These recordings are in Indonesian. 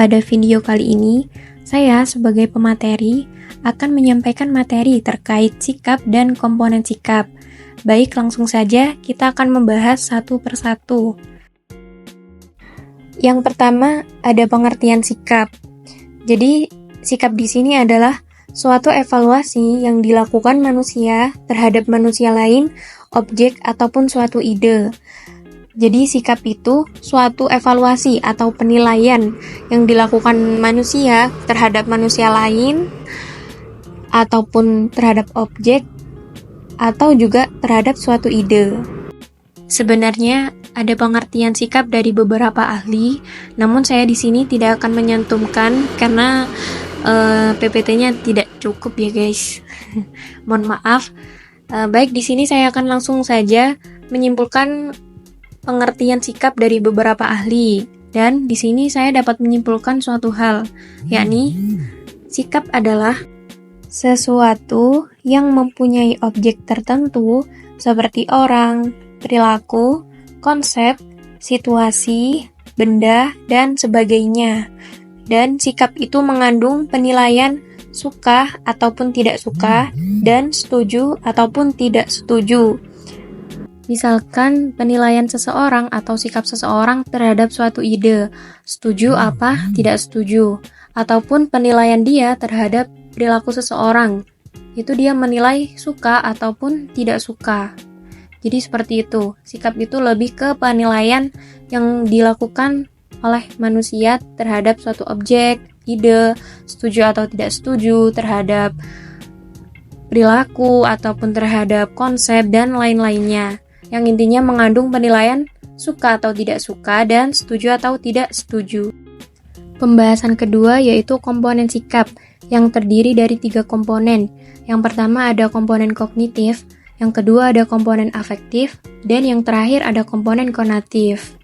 Pada video kali ini, saya sebagai pemateri akan menyampaikan materi terkait sikap dan komponen sikap. Baik, langsung saja kita akan membahas satu persatu. Yang pertama, ada pengertian sikap. Jadi, sikap di sini adalah suatu evaluasi yang dilakukan manusia terhadap manusia lain, objek, ataupun suatu ide. Jadi sikap itu suatu evaluasi atau penilaian yang dilakukan manusia terhadap manusia lain ataupun terhadap objek atau juga terhadap suatu ide. Sebenarnya ada pengertian sikap dari beberapa ahli, namun saya di sini tidak akan menyantumkan karena PPT-nya tidak cukup ya guys. Mohon maaf. Baik, di sini saya akan langsung saja menyimpulkan pengertian sikap dari beberapa ahli, dan di sini saya dapat menyimpulkan suatu hal, yakni sikap adalah sesuatu yang mempunyai objek tertentu seperti orang, perilaku, konsep, situasi, benda, dan sebagainya. Dan sikap itu mengandung penilaian suka ataupun tidak suka dan setuju ataupun tidak setuju. Misalkan penilaian seseorang atau sikap seseorang terhadap suatu ide, setuju apa, tidak setuju, ataupun penilaian dia terhadap perilaku seseorang, itu dia menilai suka ataupun tidak suka. Jadi seperti itu, sikap itu lebih ke penilaian yang dilakukan oleh manusia terhadap suatu objek, ide, setuju atau tidak setuju, terhadap perilaku ataupun terhadap konsep dan lain-lainnya. Yang intinya mengandung penilaian suka atau tidak suka dan setuju atau tidak setuju. Pembahasan kedua yaitu komponen sikap yang terdiri dari 3 komponen. Yang pertama ada komponen kognitif, yang kedua ada komponen afektif, dan yang terakhir ada komponen konatif.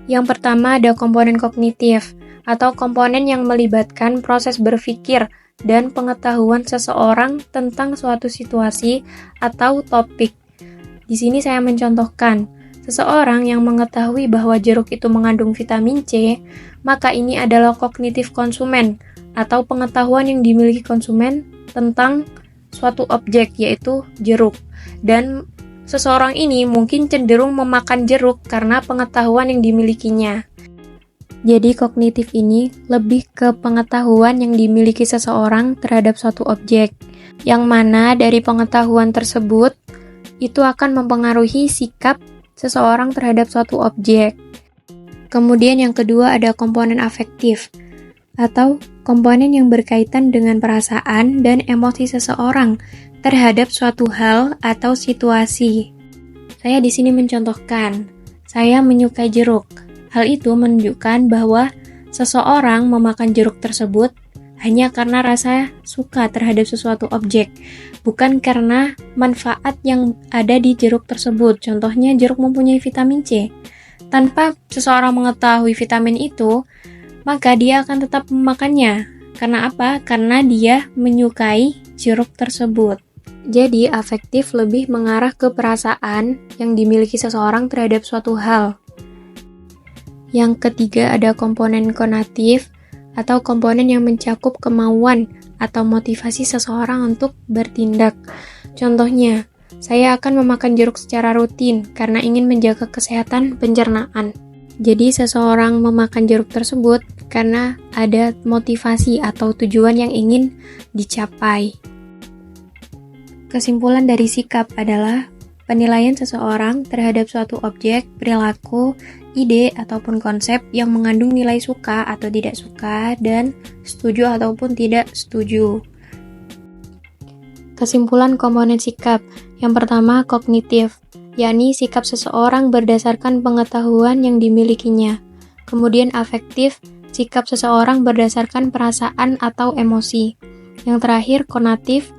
Yang pertama ada komponen kognitif atau komponen yang melibatkan proses berpikir dan pengetahuan seseorang tentang suatu situasi atau topik. Di sini saya mencontohkan, seseorang yang mengetahui bahwa jeruk itu mengandung vitamin C, maka ini adalah kognitif konsumen atau pengetahuan yang dimiliki konsumen tentang suatu objek, yaitu jeruk. Dan seseorang ini mungkin cenderung memakan jeruk karena pengetahuan yang dimilikinya. Jadi kognitif ini lebih ke pengetahuan yang dimiliki seseorang terhadap suatu objek, yang mana dari pengetahuan tersebut itu akan mempengaruhi sikap seseorang terhadap suatu objek. Kemudian yang kedua ada komponen afektif, atau komponen yang berkaitan dengan perasaan dan emosi seseorang terhadap suatu hal atau situasi. Saya di sini mencontohkan, saya menyukai jeruk. Hal itu menunjukkan bahwa seseorang memakan jeruk tersebut hanya karena rasa suka terhadap sesuatu objek, bukan karena manfaat yang ada di jeruk tersebut. Contohnya jeruk mempunyai vitamin C. Tanpa seseorang mengetahui vitamin itu, maka dia akan tetap memakannya. Karena apa? Karena dia menyukai jeruk tersebut. Jadi afektif lebih mengarah ke perasaan yang dimiliki seseorang terhadap suatu hal. Yang ketiga ada komponen konatif, atau komponen yang mencakup kemauan atau motivasi seseorang untuk bertindak. Contohnya, saya akan memakan jeruk secara rutin karena ingin menjaga kesehatan pencernaan. Jadi seseorang memakan jeruk tersebut karena ada motivasi atau tujuan yang ingin dicapai. Kesimpulan dari sikap adalah penilaian seseorang terhadap suatu objek, perilaku, ide, ataupun konsep yang mengandung nilai suka atau tidak suka dan setuju ataupun tidak setuju. Kesimpulan komponen sikap. Yang pertama, kognitif, yakni sikap seseorang berdasarkan pengetahuan yang dimilikinya. Kemudian afektif, sikap seseorang berdasarkan perasaan atau emosi. Yang terakhir, konatif,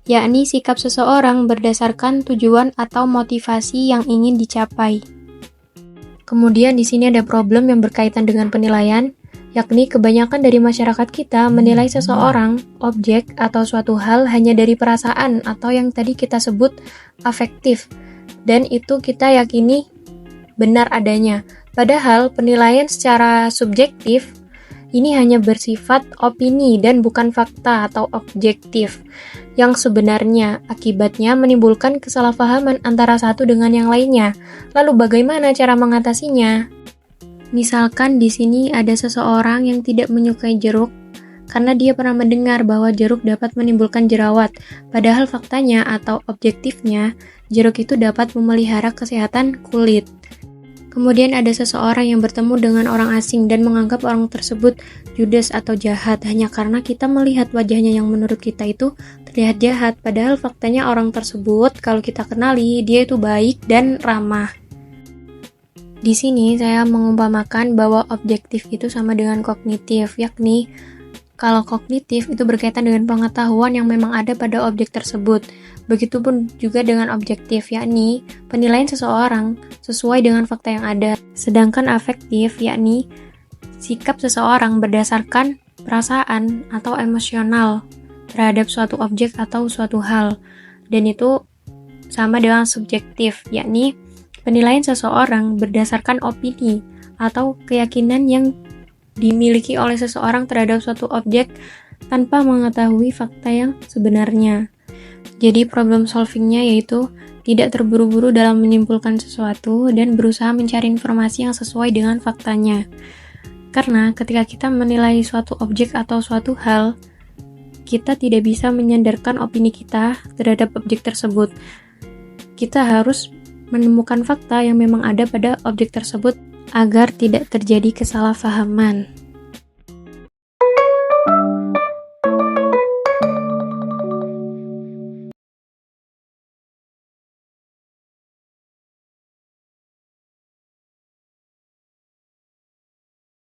yakni sikap seseorang berdasarkan tujuan atau motivasi yang ingin dicapai. Kemudian di sini ada problem yang berkaitan dengan penilaian, yakni kebanyakan dari masyarakat kita menilai seseorang, objek, atau suatu hal hanya dari perasaan atau yang tadi kita sebut afektif, dan itu kita yakini benar adanya. Padahal penilaian secara subjektif ini hanya bersifat opini dan bukan fakta atau objektif, yang sebenarnya akibatnya menimbulkan kesalahpahaman antara satu dengan yang lainnya. Lalu bagaimana cara mengatasinya? Misalkan di sini ada seseorang yang tidak menyukai jeruk karena dia pernah mendengar bahwa jeruk dapat menimbulkan jerawat, padahal faktanya atau objektifnya jeruk itu dapat memelihara kesehatan kulit. Kemudian ada seseorang yang bertemu dengan orang asing dan menganggap orang tersebut judes atau jahat hanya karena kita melihat wajahnya yang menurut kita itu terlihat jahat, padahal faktanya orang tersebut kalau kita kenali dia itu baik dan ramah. Di sini saya mengumpamakan bahwa objektif itu sama dengan kognitif, yakni kalau kognitif itu berkaitan dengan pengetahuan yang memang ada pada objek tersebut. Begitupun juga dengan objektif, yakni penilaian seseorang sesuai dengan fakta yang ada. Sedangkan afektif, yakni sikap seseorang berdasarkan perasaan atau emosional terhadap suatu objek atau suatu hal. Dan itu sama dengan subjektif, yakni penilaian seseorang berdasarkan opini atau keyakinan yang dimiliki oleh seseorang terhadap suatu objek tanpa mengetahui fakta yang sebenarnya. Jadi problem solvingnya yaitu tidak terburu-buru dalam menyimpulkan sesuatu dan berusaha mencari informasi yang sesuai dengan faktanya. Karena ketika kita menilai suatu objek atau suatu hal, kita tidak bisa menyandarkan opini kita terhadap objek tersebut. Kita harus menemukan fakta yang memang ada pada objek tersebut agar tidak terjadi kesalahpahaman.